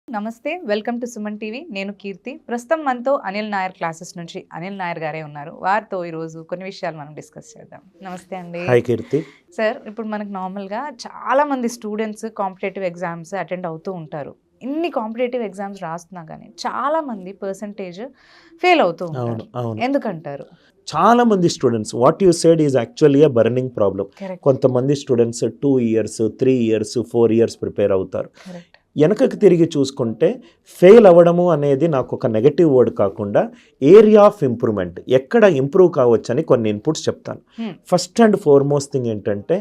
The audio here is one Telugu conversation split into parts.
నమస్తే, వెల్కమ్ టు సుమన్ టీవీ. నేను కీర్తి. ప్రస్తుతం మనతో అనిల్ నాయర్ క్లాసెస్ నుంచి అనిల్ నాయర్ గారే ఉన్నారు. వారితో ఈరోజు కొన్ని విషయాలు మనం డిస్కస్ చేద్దాం. నమస్తే అండి. హాయ్ కీర్తి. సార్, ఇప్పుడు మనకు నార్మల్గా చాలా మంది స్టూడెంట్స్ కాంపిటేటివ్ ఎగ్జామ్స్ అటెండ్ అవుతూ ఉంటారు. ఇన్ని కాంపిటేటివ్ ఎగ్జామ్స్ రాస్తున్నా కానీ చాలా మంది పర్సంటేజ్ ఫెయిల్ అవుతూ ఉంటారు. ఎందుకంటారు? చాలా మంది students, what you said is actually a burning problem. కొంతమంది students 2 years 3 years 4 years prepare అవుతారు. వెనకకి తిరిగి చూసుకుంటే ఫెయిల్ అవ్వడము అనేది నాకు ఒక నెగటివ్ వర్డ్ కాకుండా ఏరియా ఆఫ్ ఇంప్రూవ్మెంట్, ఎక్కడ ఇంప్రూవ్ కావచ్చని కొన్ని ఇన్పుట్స్ చెప్తాను. ఫస్ట్ అండ్ ఫార్మోస్ట్ థింగ్ ఏంటంటే,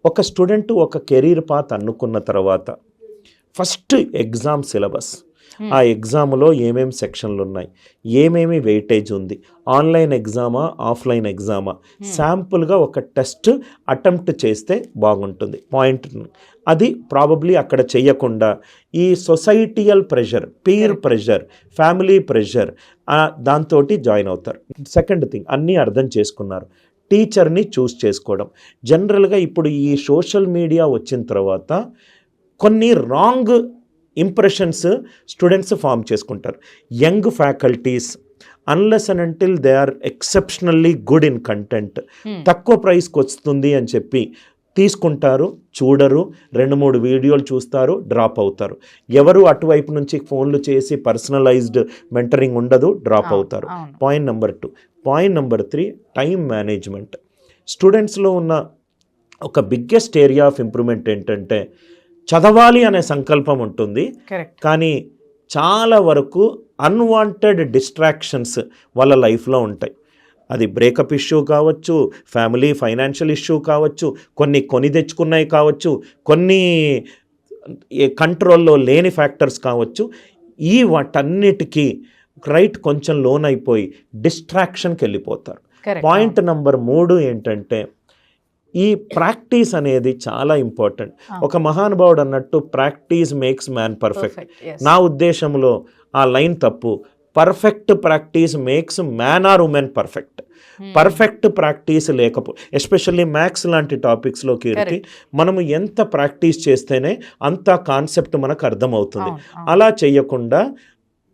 ఒక స్టూడెంట్ ఒక కెరీర్ పాత్ అనుకున్న తర్వాత ఫస్ట్ ఎగ్జామ్ సిలబస్, ఆ ఎగ్జామ్లో ఏమేమి సెక్షన్లు ఉన్నాయి, ఏమేమి వెయిటేజ్ ఉంది, ఆన్లైన్ ఎగ్జామా ఆఫ్లైన్ ఎగ్జామా, శాంపుల్గా ఒక టెస్ట్ అటెంప్ట్ చేస్తే బాగుంటుంది. పాయింట్ అది ప్రాబబ్లీ అక్కడ చేయకుండా ఈ societal pressure, peer pressure, family pressure దాంతో జాయిన్ అవుతారు. సెకండ్ థింగ్, అన్నీ అర్థం చేసుకున్నారు, టీచర్ని చూస్ చేసుకోవడం. జనరల్గా ఇప్పుడు ఈ సోషల్ మీడియా వచ్చిన తర్వాత కొన్ని రాంగ్ ఇంప్రెషన్స్ స్టూడెంట్స్ ఫామ్ చేసుకుంటారు. Young faculties unless and until they are exceptionally good in content, తక్కువ ప్రైస్కి వస్తుంది అని చెప్పి తీసుకుంటారు, చూడరు, 2-3 వీడియోలు చూస్తారు, డ్రాప్ అవుతారు. ఎవరు అటువైపు నుంచి ఫోన్లు చేసి పర్సనలైజ్డ్ మెంటరింగ్ ఉండదు, డ్రాప్ అవుతారు. Point number 2. Point number 3, time management. స్టూడెంట్స్లో ఉన్న ఒక బిగ్గెస్ట్ ఏరియా ఆఫ్ ఇంప్రూవ్మెంట్ ఏంటంటే, చదవాలి అనే సంకల్పం ఉంటుంది, కానీ చాలా వరకు అన్వాంటెడ్ డిస్ట్రాక్షన్స్ వాళ్ళ లైఫ్లో ఉంటాయి. అది బ్రేకప్ ఇష్యూ కావచ్చు, ఫ్యామిలీ ఫైనాన్షియల్ ఇష్యూ కావచ్చు, కొని తెచ్చుకున్నాయి కావచ్చు, కొన్ని కంట్రోల్లో లేని ఫ్యాక్టర్స్ కావచ్చు. ఈ వాటన్నిటికీ కొంచెం లోన్ అయిపోయి డిస్ట్రాక్షన్కి వెళ్ళిపోతారు. పాయింట్ నెంబర్ 3 ఏంటంటే, ఈ ప్రాక్టీస్ అనేది చాలా ఇంపార్టెంట్. ఒక మహానుభావుడు అన్నట్టు ప్రాక్టీస్ మేక్స్ మ్యాన్ పర్ఫెక్ట్. నా ఉద్దేశంలో ఆ లైన్ తప్పు. Perfect practice makes man or women perfect. Perfect practice especially maths లాంటి టాపిక్స్లోకి మనము ఎంత ప్రాక్టీస్ చేస్తేనే అంత కాన్సెప్ట్ మనకు అర్థమవుతుంది. అలా చేయకుండా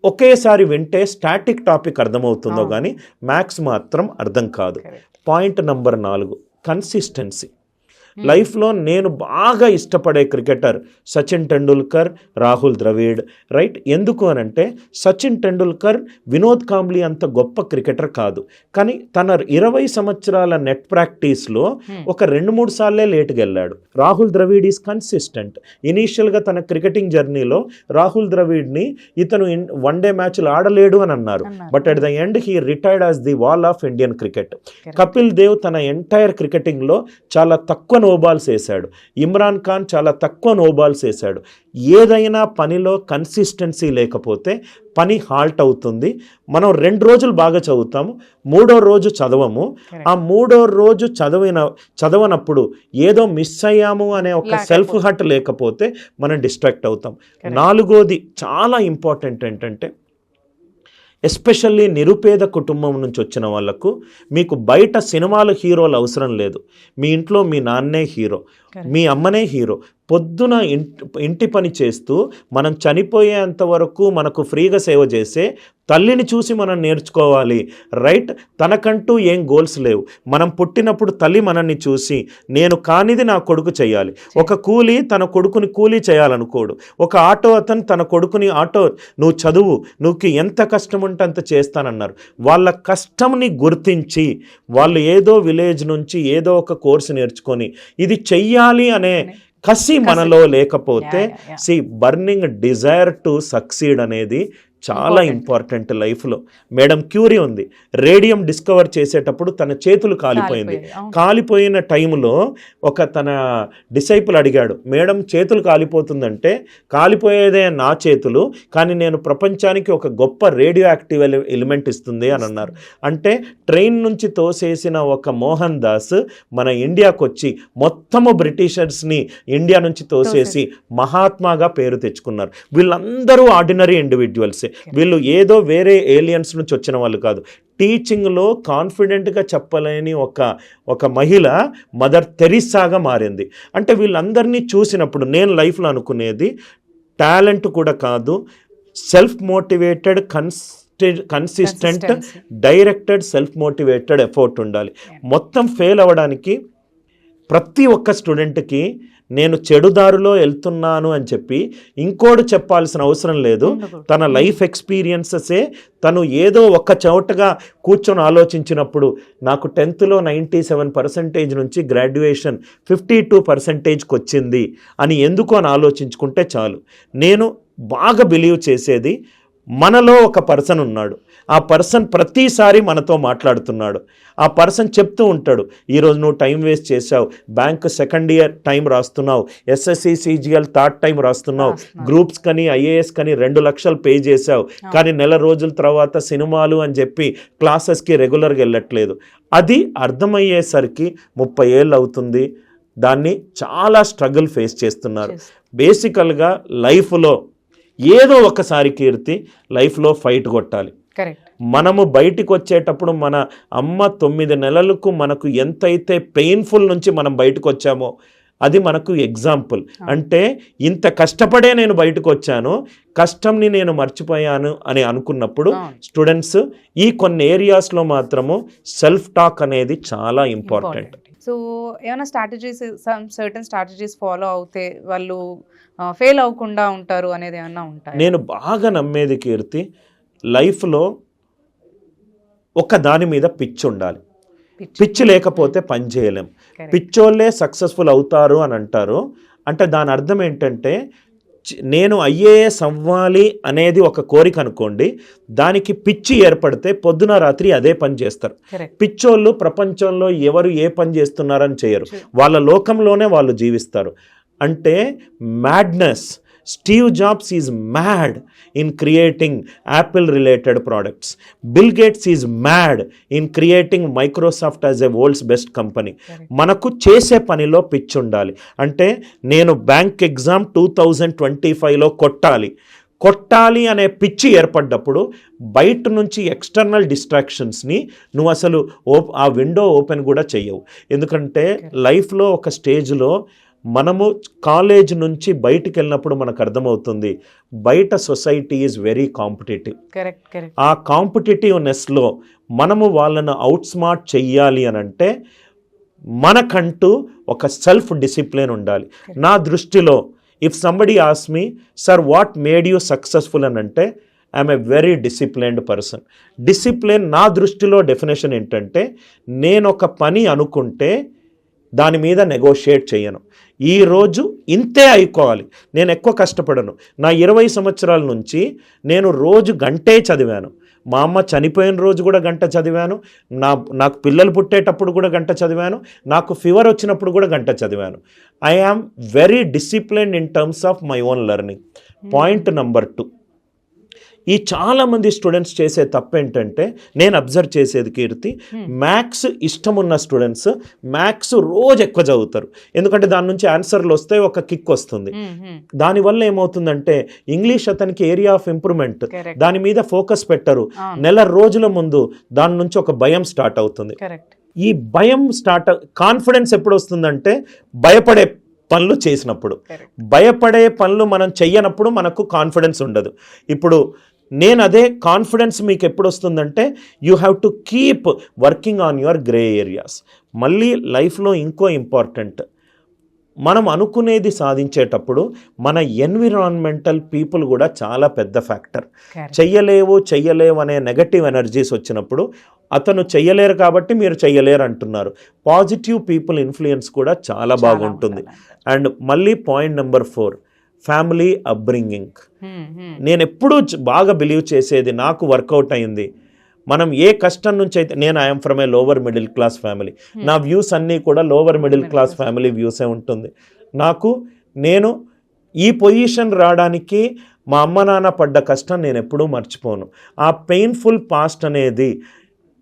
ఒకేసారి వింటే స్టాటిక్ టాపిక్ అర్థమవుతుందో కానీ మ్యాథ్స్ మాత్రం అర్థం కాదు. Point number 4, consistency. లైఫ్లో నేను బాగా ఇష్టపడే క్రికెటర్ సచిన్ టెండూల్కర్, రాహుల్ ద్రవిడ్. ఎందుకు అనంటే, సచిన్ టెండూల్కర్ వినోద్ కాంబ్లీ అంత గొప్ప క్రికెటర్ కాదు, కానీ తన 20 సంవత్సరాల నెట్ ప్రాక్టీస్లో ఒక 2-3 సార్లే లేట్గా వెళ్ళాడు. Rahul Dravid is consistent. ఇనీషియల్గా తన క్రికెటింగ్ జర్నీలో రాహుల్ ద్రవిడ్ని ఇతను వన్డే మ్యాచ్లు ఆడలేడు అని అన్నారు, but at the end he retired as the wall of Indian cricket. Kapil Dev తన ఎంటైర్ క్రికెటింగ్లో చాలా తక్కువ నోబాల్స్ వేశాడు. ఇమ్రాన్ ఖాన్ చాలా తక్కువ నోబాల్స్ వేశాడు. ఏదైనా పనిలో కన్సిస్టెన్సీ లేకపోతే పని హాల్ట్ అవుతుంది. మనం 2 రోజులు బాగా చదువుతాము, 3వ రోజు చదవము. ఆ 3వ రోజు చదవనప్పుడు ఏదో మిస్ అయ్యాము అనే ఒక సెల్ఫ్ హర్ట్ లేకపోతే మనం డిస్ట్రాక్ట్ అవుతాం. 4వది చాలా ఇంపార్టెంట్ ఏంటంటే, ఎస్పెషల్లీ నిరుపేద కుటుంబం నుంచి వచ్చిన వాళ్ళకు మీకు బయట సినిమాలు హీరోలు అవసరం లేదు. మీ ఇంట్లో మీ నాన్నే హీరో, మీ అమ్మనే హీరో. పొద్దున ఇంటి పని చేస్తూ మనం చనిపోయేంత వరకు మనకు ఫ్రీగా సేవ చేసే తల్లిని చూసి మనం నేర్చుకోవాలి. తనకంటూ ఏం గోల్స్ లేవు. మనం పుట్టినప్పుడు తల్లి మనల్ని చూసి నేను కానిది నా కొడుకు చేయాలి. ఒక కూలీ తన కొడుకుని కూలీ చేయాలనుకోడు. ఒక ఆటో అతను తన కొడుకుని నువ్వు చదువు, నువ్వు ఎంత కష్టం ఉంటే అంత చేస్తానన్నారు. వాళ్ళ కష్టంని గుర్తించి వాళ్ళు ఏదో విలేజ్ నుంచి ఏదో ఒక కోర్సు నేర్చుకొని ఇది చెయ్యాలి అనే కసి మనలో లేకపోతే, బర్నింగ్ డిజైర్ టు సక్సీడ్ అనేది చాలా ఇంపార్టెంట్ లైఫ్లో. మేడం క్యూరీ ఉంది, రేడియం డిస్కవర్ చేసేటప్పుడు తన చేతులు కాలిపోయింది. కాలిపోయిన టైంలో తన డిసైపుల్ అడిగాడు, మేడం చేతులు కాలిపోతుందంటే, కాలిపోయేదే నా చేతులు, కానీ నేను ప్రపంచానికి ఒక గొప్ప రేడియో యాక్టివ్ ఎలిమెంట్ ఇస్తుంది అని అన్నారు. అంటే ట్రైన్ నుంచి తోసేసిన ఒక మోహన్ దాస్ మన ఇండియాకు వచ్చి మొత్తము బ్రిటిషర్స్ని ఇండియా నుంచి తోసేసి మహాత్మాగా పేరు తెచ్చుకున్నారు. వీళ్ళందరూ ఆర్డినరీ ఇండివిజువల్సే. వీళ్ళు ఏదో వేరే ఏలియన్స్ నుంచి వచ్చిన వాళ్ళు కాదు. టీచింగ్లో కాన్ఫిడెంట్గా చెప్పలేని ఒక మహిళ మదర్ తెరిసాగా మారింది. అంటే వీళ్ళందరినీ చూసినప్పుడు నేను లైఫ్లో అనుకునేది, టాలెంట్ కూడా కాదు, self motivated consistent directed self motivated effort ఉండాలి. మొత్తం ఫెయిల్ అవ్వడానికి ప్రతి ఒక్క స్టూడెంట్కి నేను చెడుదారిలో వెళ్తున్నాను అని చెప్పి ఇంకోటి చెప్పాల్సిన అవసరం లేదు. తన లైఫ్ ఎక్స్పీరియన్సెసే తను ఏదో ఒక చోటగా కూర్చొని ఆలోచించినప్పుడు నాకు 10th 97% నుంచి గ్రాడ్యుయేషన్ 52%కి వచ్చింది అని ఎందుకు అని ఆలోచించుకుంటే చాలు. నేను బాగా బిలీవ్ చేసేది, మనలో ఒక పర్సన్ ఉన్నాడు, ఆ పర్సన్ ప్రతిసారి మనతో మాట్లాడుతున్నాడు. ఆ పర్సన్ చెప్తూ ఉంటాడు, ఈరోజు నువ్వు టైం వేస్ట్ చేసావు, బ్యాంక్ 2nd ఇయర్ టైం రాస్తున్నావు, SSC CGL 3rd టైం రాస్తున్నావు, గ్రూప్స్ కని IAS కని 2 లక్షలు పే చేసావు, కానీ నెల రోజుల తర్వాత సినిమాలు అని చెప్పి క్లాసెస్కి రెగ్యులర్గా వెళ్ళట్లేదు. అది అర్థమయ్యేసరికి 30 ఏళ్ళు అవుతుంది. దాన్ని చాలా స్ట్రగుల్ ఫేస్ చేస్తున్నారు. బేసికల్గా లైఫ్లో ఏదో ఒకసారి కీర్తి లైఫ్లో ఫైట్ కొట్టాలి. మనము బయటికి వచ్చేటప్పుడు మన అమ్మ 9 నెలలకు మనకు ఎంతైతే పెయిన్ఫుల్ నుంచి మనం బయటకు వచ్చామో అది మనకు ఎగ్జాంపుల్. అంటే ఇంత కష్టపడే నేను బయటకు వచ్చాను, కష్టంని నేను మర్చిపోయాను అని అనుకున్నప్పుడు స్టూడెంట్స్ ఈ కొన్ని ఏరియాస్లో మాత్రము సెల్ఫ్ టాక్ అనేది చాలా ఇంపార్టెంట్. సో ఏమైనా స్ట్రాటజీస్, సర్టన్ స్ట్రాటజీస్ ఫాలో అవుతే వాళ్ళు ఫెయిల్ అవ్వకుండా ఉంటారు అనేది ఏమన్నా ఉంటాయి? నేను బాగా నమ్మేది కీర్తి, లైఫ్లో ఒక దాని మీద పిచ్చి ఉండాలి. పిచ్చి లేకపోతే పని చేయలేం. పిచ్చోళ్ళే సక్సెస్ఫుల్ అవుతారు అని అంటారు. అంటే దాని అర్థం ఏంటంటే, నేను IAS అవ్వాలి అనేది ఒక కోరిక అనుకోండి, దానికి పిచ్చి ఏర్పడితే పొద్దున రాత్రి అదే పని చేస్తారు. పిచ్చోళ్ళు ప్రపంచంలో ఎవరు ఏ పని చేస్తున్నారని చేయరు, వాళ్ళ లోకంలోనే వాళ్ళు జీవిస్తారు. అంటే madness. Steve jobs is mad in creating Apple related products. Bill gates is mad in creating Microsoft as a world's best company. మనకు చేసే పనిలో పిచ్చి ఉండాలి. అంటే నేను బ్యాంక్ ఎగ్జామ్ 2025లో కొట్టాలి అనే పిచ్చి ఏర్పడ్డప్పుడు బయట నుంచి ఎక్స్టర్నల్ డిస్ట్రాక్షన్స్ని నువ్వు అసలు ఆ విండో ఓపెన్ కూడా చెయ్యవు. ఎందుకంటే లైఫ్లో ఒక స్టేజ్లో మనము కాలేజ్ నుంచి బయటికి వెళ్ళినప్పుడు మనకు అర్థమవుతుంది, బయట సొసైటీ ఈజ్ వెరీ కాంపిటేటివ్. ఆ కాంపిటేటివ్నెస్లో మనము వాళ్ళను అవుట్ స్మార్ట్ చెయ్యాలి అని అంటే మనకంటూ ఒక సెల్ఫ్ డిసిప్లిన్ ఉండాలి. నా దృష్టిలో if somebody ask me, sir what made you successful అని అంటే, I'm a very disciplined person. Discipline నా దృష్టిలో డెఫినేషన్ ఏంటంటే, నేను ఒక పని అనుకుంటే దాని మీద నెగోషియేట్ చేయను. ఈరోజు ఇంతే అయిపోవాలి, నేను ఎక్కువ కష్టపడను. నా 20 సంవత్సరాల నుంచి నేను రోజు గంటే చదివాను. మా అమ్మ చనిపోయిన రోజు కూడా గంట చదివాను, నాకు పిల్లలు పుట్టేటప్పుడు కూడా గంట చదివాను, నాకు ఫీవర్ వచ్చినప్పుడు కూడా గంట చదివాను. I am very disciplined in terms of my own learning. Point number 2, ఈ చాలామంది స్టూడెంట్స్ చేసే తప్పు ఏంటంటే, నేను అబ్జర్వ్ చేసేది కీర్తి, మ్యాథ్స్ ఇష్టం ఉన్న స్టూడెంట్స్ మ్యాథ్స్ రోజు ఎక్కువ చదువుతారు. ఎందుకంటే దాని నుంచి ఆన్సర్లు వస్తే ఒక కిక్ వస్తుంది. దానివల్ల ఏమవుతుందంటే ఇంగ్లీష్ అతనికి ఏరియా ఆఫ్ ఇంప్రూవ్మెంట్, దాని మీద ఫోకస్ పెట్టరు. నెల రోజుల ముందు దాని నుంచి ఒక భయం స్టార్ట్ అవుతుంది. ఈ భయం కాన్ఫిడెన్స్ ఎప్పుడు వస్తుందంటే భయపడే పనులు చేసినప్పుడు. భయపడే పనులు మనం చెయ్యనప్పుడు మనకు కాన్ఫిడెన్స్ ఉండదు. ఇప్పుడు నేను అదే కాన్ఫిడెన్స్ మీకు ఎప్పుడు వస్తుందంటే, you have to keep working on your grey areas. మళ్ళీ లైఫ్లో ఇంకో ఇంపార్టెంట్, మనం అనుకునేది సాధించేటప్పుడు మన ఎన్విరాన్మెంటల్ పీపుల్ కూడా చాలా పెద్ద ఫ్యాక్టర్. చెయ్యలేవు అనే నెగటివ్ ఎనర్జీస్ వచ్చినప్పుడు, అతను చెయ్యలేరు కాబట్టి మీరు చెయ్యలేరు అంటున్నారు, పాజిటివ్ పీపుల్ ఇన్ఫ్లుయెన్స్ కూడా చాలా బాగుంటుంది. అండ్ మళ్ళీ పాయింట్ నెంబర్ 4, ఫ్యామిలీ అప్బ్రింగింగ్. నేను ఎప్పుడూ బాగా బిలీవ్ చేసేది, నాకు వర్కౌట్ అయింది. మనం ఏ కష్టం నుంచి అయితే, నేను I'm from A lower middle class family, నా వ్యూస్ అన్నీ కూడా లోవర్ మిడిల్ క్లాస్ ఫ్యామిలీ వ్యూసే ఉంటుంది. నేను ఈ పొజిషన్ రావడానికి మా అమ్మ నాన్న పడ్డ కష్టం నేను ఎప్పుడూ మర్చిపోను. ఆ పెయిన్ఫుల్ పాస్ట్ అనేది,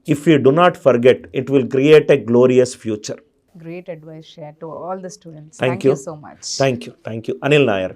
if you do not forget, it will create a glorious future. Great advice shared to all the students. Thank you so much. Thank you. Anil Nair.